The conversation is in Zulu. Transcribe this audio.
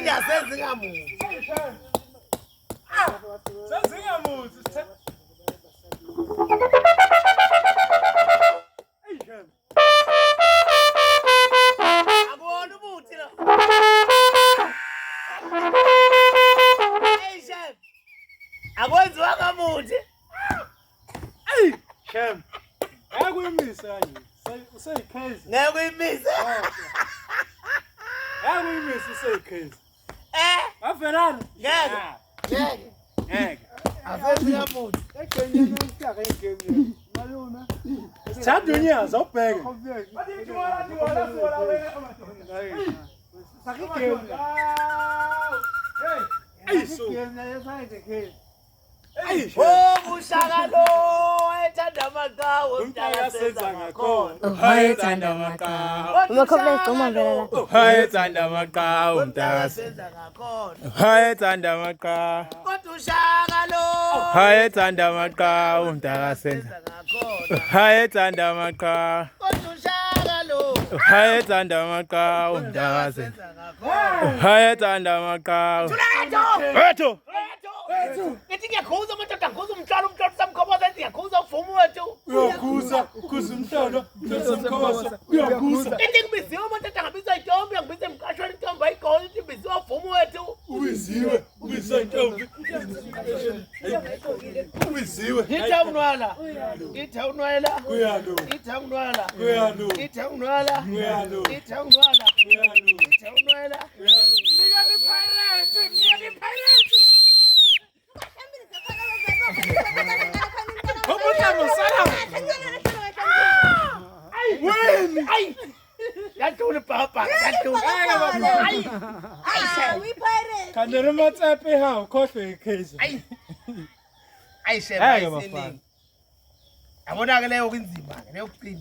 ngiyasezingamuthi. Sezingamuthi. Abona ubuthi lo. Hey chef. Akwenziwa ngamuthi. Hey, Shem. Yakuyimisa kanje. Useyikhezi. Ngeke uyimise. Yakuyimisa useyikhezi. Avelana. Ngeke. Asezingamuthi. Chadunya zawubheke. Oh, ushakalo ethanda amaqhawe Umntakasenza ngakhona. Hayethanda amaqhawe. Umakhopha igcuma vela la. Hayethanda amaqhawe umntakasenza. senza ngakhona. Hayethanda amaqhawe. Kodwa ushakalo Hayethanda amaqhawe umntakasenza. senza ngakhona. Hayethanda amaqhawe. Kodwa ushakalo Hayethanda amaqhawe umntakasenza. senza ngakhona. Hayethanda amaqhawe. Wethu. Ngithi ngiyakhuza amadoda akhuza umhlalo samkhoboza ngiyakhuza uvumo wethu. Ukhuza umhlalo, samkhoboza. Uyakhuza. Ngithi ngibiziwe amadoda ngabizwa itombi ngibize imkashwana itombi ayigona ithi ngibiziwe uvumo wethu. Ubiziwe intombi. Ubiziwe. Ngithaunwala. Kuyalo. Ngithaunwala. Kuyalo. Ngithaunwala. Kuyalo. Ngithaunwala. Ngithaunwala. Ay! Yadula papa, yadula. We pirates. Kanere matsepe ha ukhohlwe ikhezi. Ay, chef, ayisiningi. Yabona ke leyo kunzima ke leyo kuqina.